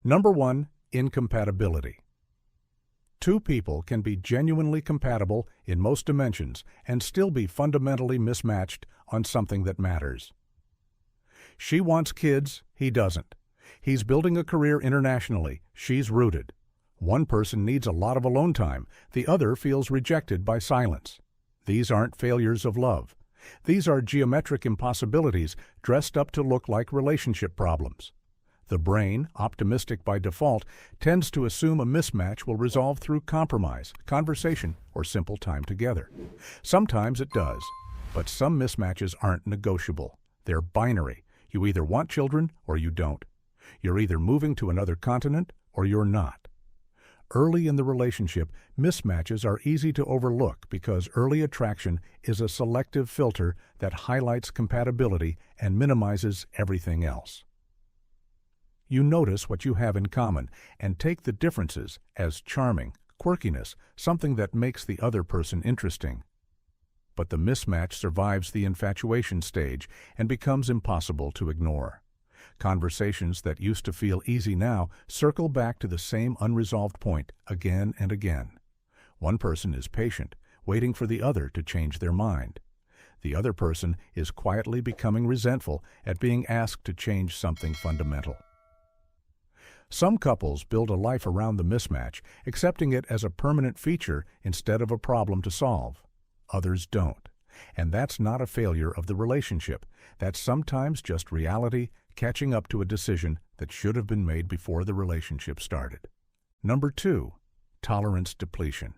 Number 1, incompatibility. Two people can be genuinely compatible in most dimensions and still be fundamentally mismatched on something that matters. She wants kids, he doesn't. He's building a career internationally, she's rooted. One person needs a lot of alone time, the other feels rejected by silence. These aren't failures of love. These are geometric impossibilities dressed up to look like relationship problems. The brain, optimistic by default, tends to assume a mismatch will resolve through compromise, conversation, or simple time together. Sometimes it does, but some mismatches aren't negotiable. They're binary. You either want children or you don't. You're either moving to another continent or you're not. Early in the relationship, mismatches are easy to overlook because early attraction is a selective filter that highlights compatibility and minimizes everything else. You notice what you have in common and take the differences as charming, quirkiness, something that makes the other person interesting. But the mismatch survives the infatuation stage and becomes impossible to ignore. Conversations that used to feel easy now circle back to the same unresolved point again and again. One person is patient, waiting for the other to change their mind. The other person is quietly becoming resentful at being asked to change something fundamental. Some couples build a life around the mismatch, accepting it as a permanent feature instead of a problem to solve. Others don't. And that's not a failure of the relationship. That's sometimes just reality catching up to a decision that should have been made before the relationship started. Number 2, tolerance depletion.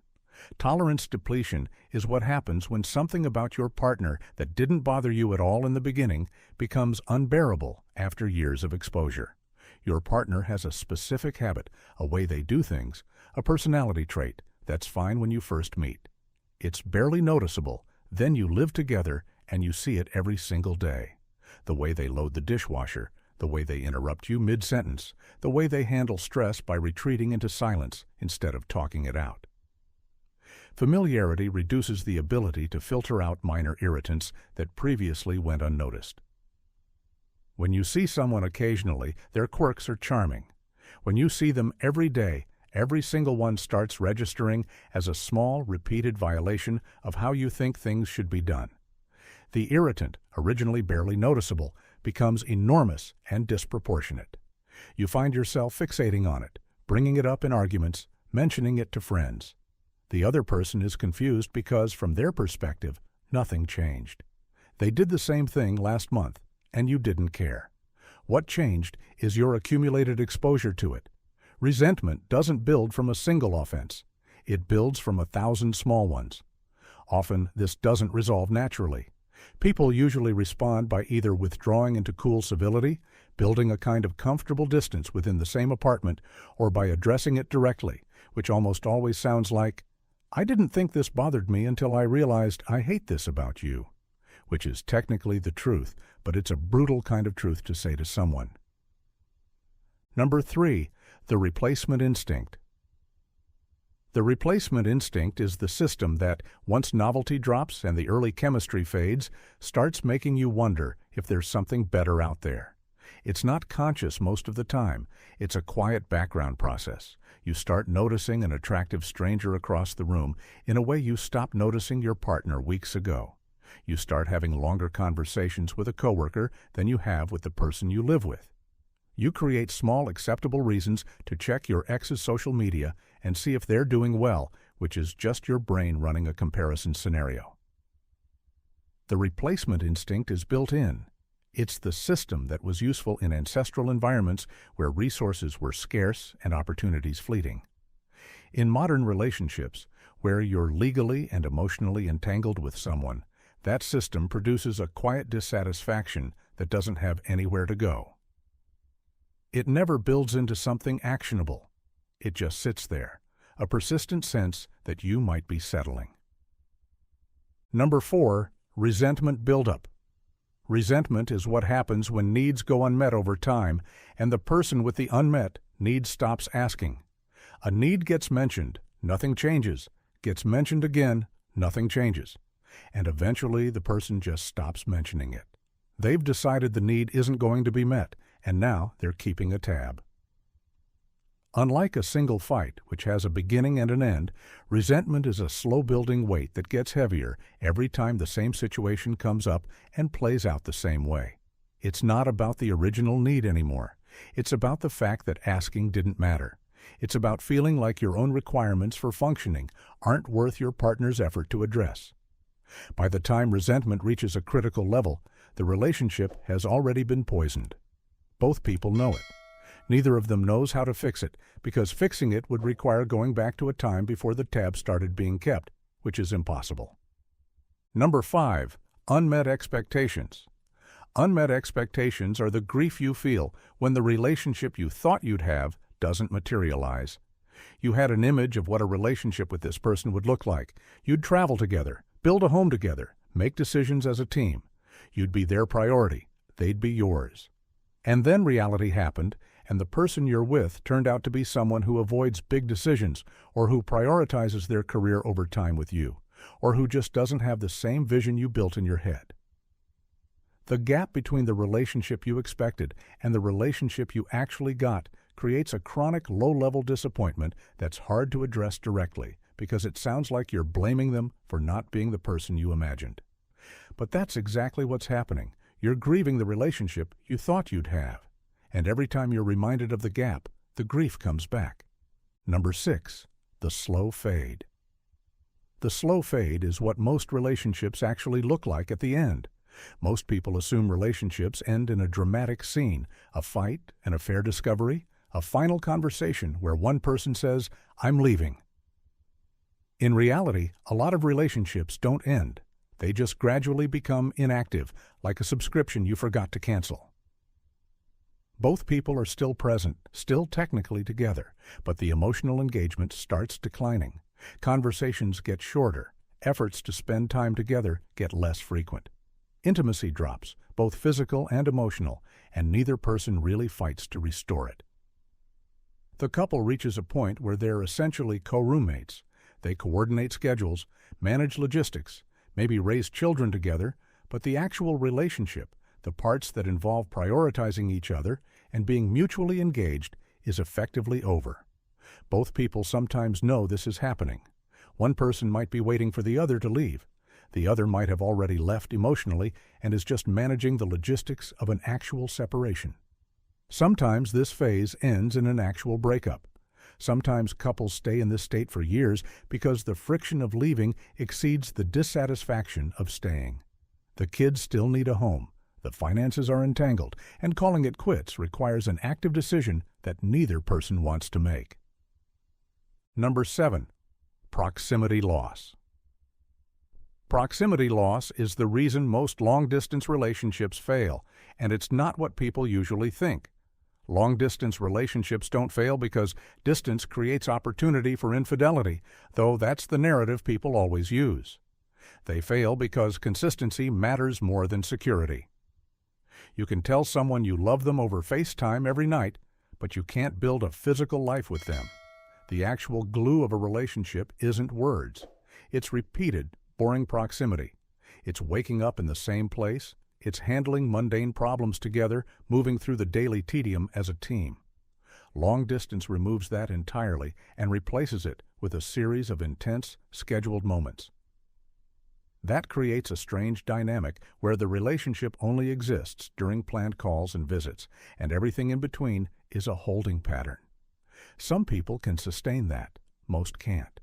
Tolerance depletion is what happens when something about your partner that didn't bother you at all in the beginning becomes unbearable after years of exposure. Your partner has a specific habit, a way they do things, a personality trait that's fine when you first meet. It's barely noticeable, then you live together and you see it every single day. The way they load the dishwasher, the way they interrupt you mid-sentence, the way they handle stress by retreating into silence instead of talking it out. Familiarity reduces the ability to filter out minor irritants that previously went unnoticed. When you see someone occasionally, their quirks are charming. When you see them every day, every single one starts registering as a small, repeated violation of how you think things should be done. The irritant, originally barely noticeable, becomes enormous and disproportionate. You find yourself fixating on it, bringing it up in arguments, mentioning it to friends. The other person is confused because, from their perspective, nothing changed. They did the same thing last month, and you didn't care. What changed is your accumulated exposure to it. Resentment doesn't build from a single offense. It builds from 1,000 small ones. Often, this doesn't resolve naturally. People usually respond by either withdrawing into cool civility, building a kind of comfortable distance within the same apartment, or by addressing it directly, which almost always sounds like, "I didn't think this bothered me until I realized I hate this about you," which is technically the truth, but it's a brutal kind of truth to say to someone. Number 3, the replacement instinct. The replacement instinct is the system that, once novelty drops and the early chemistry fades, starts making you wonder if there's something better out there. It's not conscious most of the time. It's a quiet background process. You start noticing an attractive stranger across the room in a way you stopped noticing your partner weeks ago. You start having longer conversations with a coworker than you have with the person you live with. You create small, acceptable reasons to check your ex's social media and see if they're doing well, which is just your brain running a comparison scenario. The replacement instinct is built in. It's the system that was useful in ancestral environments where resources were scarce and opportunities fleeting. In modern relationships, where you're legally and emotionally entangled with someone, that system produces a quiet dissatisfaction that doesn't have anywhere to go. It never builds into something actionable. It just sits there, a persistent sense that you might be settling. Number 4, resentment buildup. Resentment is what happens when needs go unmet over time, and the person with the unmet need stops asking. A need gets mentioned, nothing changes. Gets mentioned again, nothing changes. And eventually the person just stops mentioning it. They've decided the need isn't going to be met, and now they're keeping a tab. Unlike a single fight, which has a beginning and an end, resentment is a slow-building weight that gets heavier every time the same situation comes up and plays out the same way. It's not about the original need anymore. It's about the fact that asking didn't matter. It's about feeling like your own requirements for functioning aren't worth your partner's effort to address. By the time resentment reaches a critical level, the relationship has already been poisoned. Both people know it. Neither of them knows how to fix it, because fixing it would require going back to a time before the tab started being kept, which is impossible. Number 5. Unmet expectations. Unmet expectations are the grief you feel when the relationship you thought you'd have doesn't materialize. You had an image of what a relationship with this person would look like. You'd travel together, build a home together, make decisions as a team. You'd be their priority. They'd be yours. And then reality happened, and the person you're with turned out to be someone who avoids big decisions, or who prioritizes their career over time with you, or who just doesn't have the same vision you built in your head. The gap between the relationship you expected and the relationship you actually got creates a chronic low-level disappointment that's hard to address directly, because it sounds like you're blaming them for not being the person you imagined. But that's exactly what's happening. You're grieving the relationship you thought you'd have. And every time you're reminded of the gap, the grief comes back. Number 6. The slow fade. The slow fade is what most relationships actually look like at the end. Most people assume relationships end in a dramatic scene, a fight, an affair discovery, a final conversation where one person says, "I'm leaving." In reality, a lot of relationships don't end. They just gradually become inactive, like a subscription you forgot to cancel. Both people are still present, still technically together, but the emotional engagement starts declining. Conversations get shorter. Efforts to spend time together get less frequent. Intimacy drops, both physical and emotional, and neither person really fights to restore it. The couple reaches a point where they're essentially co-roommates. They coordinate schedules, manage logistics, maybe raise children together, but the actual relationship, the parts that involve prioritizing each other and being mutually engaged, is effectively over. Both people sometimes know this is happening. One person might be waiting for the other to leave. The other might have already left emotionally and is just managing the logistics of an actual separation. Sometimes this phase ends in an actual breakup. Sometimes couples stay in this state for years because the friction of leaving exceeds the dissatisfaction of staying. The kids still need a home, the finances are entangled, and calling it quits requires an active decision that neither person wants to make. Number 7. Proximity loss. Proximity loss is the reason most long-distance relationships fail, and it's not what people usually think. Long-distance relationships don't fail because distance creates opportunity for infidelity, though that's the narrative people always use. They fail because consistency matters more than security. You can tell someone you love them over FaceTime every night, but you can't build a physical life with them. The actual glue of a relationship isn't words. It's repeated, boring proximity. It's waking up in the same place. It's handling mundane problems together, moving through the daily tedium as a team. Long distance removes that entirely and replaces it with a series of intense, scheduled moments. That creates a strange dynamic where the relationship only exists during planned calls and visits, and everything in between is a holding pattern. Some people can sustain that, most can't.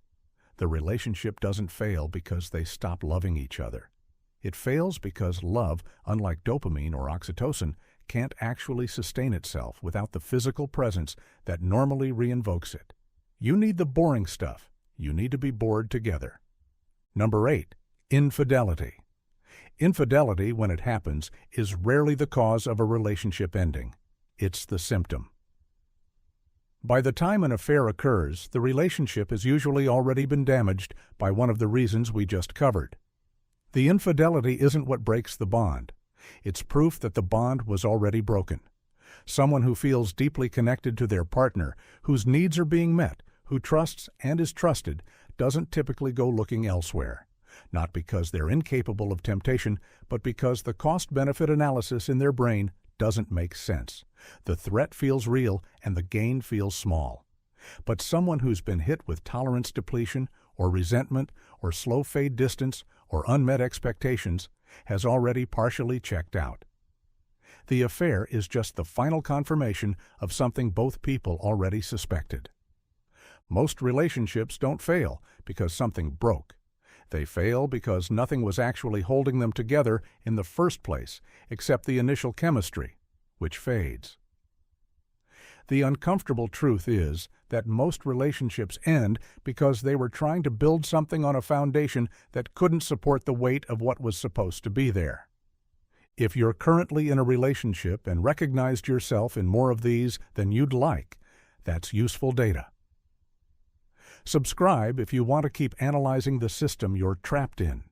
The relationship doesn't fail because they stop loving each other. It fails because love, unlike dopamine or oxytocin, can't actually sustain itself without the physical presence that normally reinvokes it. You need the boring stuff. You need to be bored together. Number 8. Infidelity. Infidelity, when it happens, is rarely the cause of a relationship ending. It's the symptom. By the time an affair occurs, the relationship has usually already been damaged by one of the reasons we just covered. The infidelity isn't what breaks the bond. It's proof that the bond was already broken. Someone who feels deeply connected to their partner, whose needs are being met, who trusts and is trusted, doesn't typically go looking elsewhere. Not because they're incapable of temptation, but because the cost-benefit analysis in their brain doesn't make sense. The threat feels real and the gain feels small. But someone who's been hit with tolerance depletion, or resentment, or slow fade distance, or unmet expectations has already partially checked out. The affair is just the final confirmation of something both people already suspected. Most relationships don't fail because something broke. They fail because nothing was actually holding them together in the first place except the initial chemistry, which fades. The uncomfortable truth is that most relationships end because they were trying to build something on a foundation that couldn't support the weight of what was supposed to be there. If you're currently in a relationship and recognized yourself in more of these than you'd like, that's useful data. Subscribe if you want to keep analyzing the system you're trapped in.